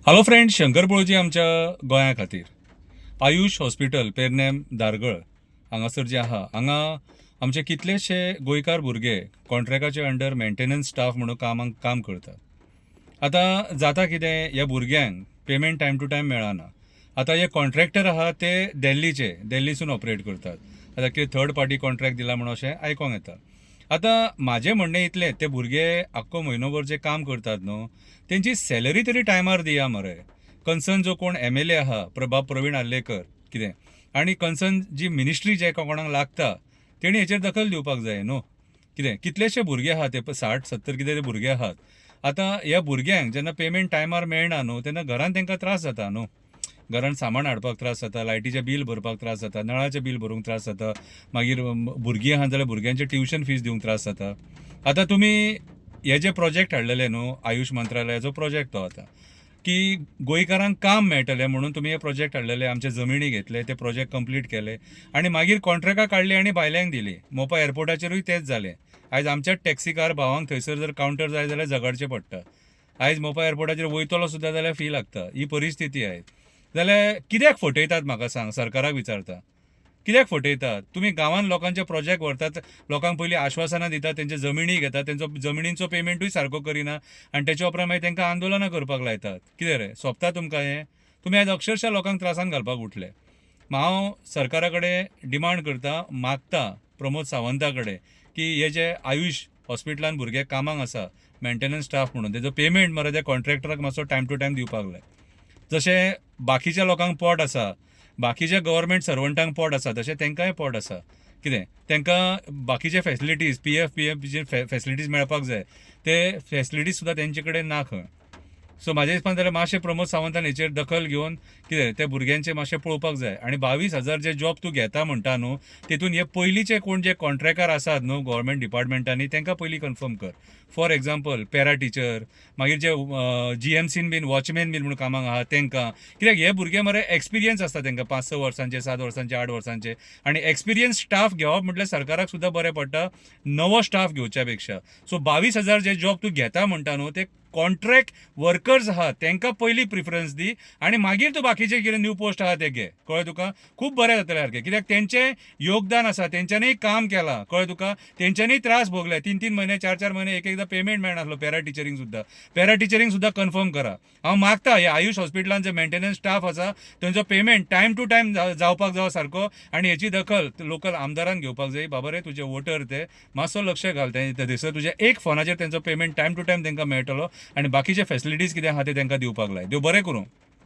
Hello friend, Shankar पळोवची आमच्या गोंया खातीर आयुष हॉस्पिटल पेरनेम दारगळ हांगासर जे आहा हांगा आमचे कितलेशे गोंयकार भुरगे कॉन्ट्रॅक्टाचे अंडर मेंटेनन्स स्टाफ म्हणून काम करतात। आतां जाता कितें, ह्या भुरग्यांक पेमेंट टायम टू टायम मेळना। आतां हे कॉन्ट्रॅक्टर आहा ते दिल्लीसून ऑपरेट करतात। आतां कितें थर्ड पार्टी कॉन्ट्रॅक्ट दिला म्हणून अशें आयकोंक येता। आतां म्हाजें म्हणणें इतलें, ते भुरगे आख्खो म्हयनोभर जे काम करतात न्हू, तेंची सॅलरी तरी टायमार दिया मरे। कन्सर्न जो कोण MLA आहा, प्रवीण आर्लेकर कितें, आनी कन्सर्न जी मिनिस्ट्री जे कोणाक लागता तेणी हेचेर दखल दिवपाक जाय न्हू। कितलेशे भुरगे आहात, ते 60-70 कितें ते भुरगे आहात। आतां ह्या भुरग्यांक जेन्ना पेमेंट टायमार मेळना न्हू, तेन्ना घरान तांकां त्रास जाता न्हू। घरान सामान हाडपाक त्रास जाता, लायटीचें बील भरपाक त्रास जाता, नळाचें बील भरूंक त्रास जाता, मागीर भुरगीं आहात जाल्यार भुरग्यांचे ट्युशन फीज दिवंक त्रास जाता। आतां तुमी हे जे प्रोजेक्ट हाडलेले न्हू, आयुश मंत्रालयाचो प्रोजेक्ट तो आतां की गोंयकारांक काम मेळटलें म्हणून तुमी हे प्रोजेक्ट हाडलेले, आमचे जमिनी घेतले, ते प्रोजेक्ट कंप्लीट केले आनी मागीर कॉन्ट्रॅक्टां काडली आनी भायल्यांक दिली। मोपा एअरपोर्टाचेरूय तेंच जालें। आयज आमच्याच टॅक्सीकार भावांक थंयसर जर कावंटर जाय जाल्यार झगडचें पडटा। आयज मोपा एअरपोर्टाचेर वयतलो सुद्दां जाल्यार फी लागता। ही परिस्थिती आयज। जाल्यार कित्याक फटयतात म्हाका सांग, सरकाराक विचारता, कित्याक फटयतात? तुमी गांवांत लोकांचे प्रोजेक्ट व्हरतात, लोकांक पयलीं आश्वासनां दितात, तेंचे जमिनी घेतात, तेंचो जमिनींचो पेमेंटूय सारको करिना आनी तेच्या उपरांत मागीर तांकां आंदोलनां करपाक लायतात। कितें रे, सोंपता तुमकां हें? तुमी आयज अक्षरशः लोकांक त्रासान घालपाक उठले। हांव सरकारा कडेन डिमांड करता, मागता प्रमोद सावंता कडेन की हे जे आयुष हॉस्पिटलांत भुरगे कामाक आसा मेंटेनन्स स्टाफ म्हणून, तेजो पेमेंट मरे त्या कॉन्ट्रॅक्टराक मातसो टायम टू टायम दिवपाक लाय। जशें बाकीच्या लोकांक पोट आसा, बाकीच्या गव्हर्मेंट सर्वंटांक पोट आसा, तशें तांकांय पोट आसा। कितें, तांकां बाकीचे फॅसिलिटीज PF फॅसिलिटीज मेळपाक जाय, ते फॅसिलिटीज सुद्दां तेंचे कडेन ना खंय। सो म्हाज्या हिसपान जाल्यार मातशें प्रमोद सावंतान हेचेर दखल घेवन कितें ते भुरग्यांचें मातशें पळोवपाक जाय। आनी 22,000 जे जॉब तूं घेता म्हणटा न्हू, तितून हे पयलींचे कोण जे कॉन्ट्रॅक्टर आसात न्हू गव्हर्मेंट डिपार्टमेंटांनी, तांकां पयलीं कन्फर्म कर। फॉर एग्जाम्पल पॅरा टिचर, मागीर जे GMCन बीन वॉचमॅन बीन म्हणून कामाक आहा तांकां। कित्याक हे भुरगे मरे एक्सपिरियन्स आसता तांकां 5-6 वर्सांचे, 7 वर्सांचे, 8 वर्सांचे, आनी एक्सपिरियन्स स्टाफ घेवप म्हटल्यार सरकाराक सुद्दां बरें पडटा नवो स्टाफ घेवच्या पेक्षा। सो 22,000 जे जॉब तूं घेता म्हणटा न्हू, ते कॉन्ट्रॅक्ट वर्कर्स आहात तांकां पयलीं प्रिफरन्स दी आनी मागीर तूं बाकीचे कितें न्यू पोस्ट आहा ते घे। कळ्ळें तुका? खूब बरें जातलें सारकें। कित्याक तेंचें योगदान आसा, तेंच्यांनीय काम केलां। कळ्ळें तुका? तेंच्यांनीय त्रास भोगले। 3-3 म्हयने, 4-4 म्हयने एकदां पेमेंट मेळनासलो पॅरा टिचरींक सुद्दां कन्फर्म करा। हांव मागता हे आयुष हॉस्पिटलांत जे मेंटेनन्स स्टाफ आसा तेंचो पेमेंट टायम टू टायम जावपाक जावो सारको, आनी हेची दखल लोकल आमदारान घेवपाक जाय। बाबा रे, तुजे वोटर ते मातसो लक्ष घाल, थंयसर तुज्या एक फोनाचेर तेंचो पेमेंट टायम टू टायम तांकां मेळटलो आनी बाकीचे फॅसिलिटीज कितें आहा ते तांकां दिवपाक लाय। देव बरें करूं।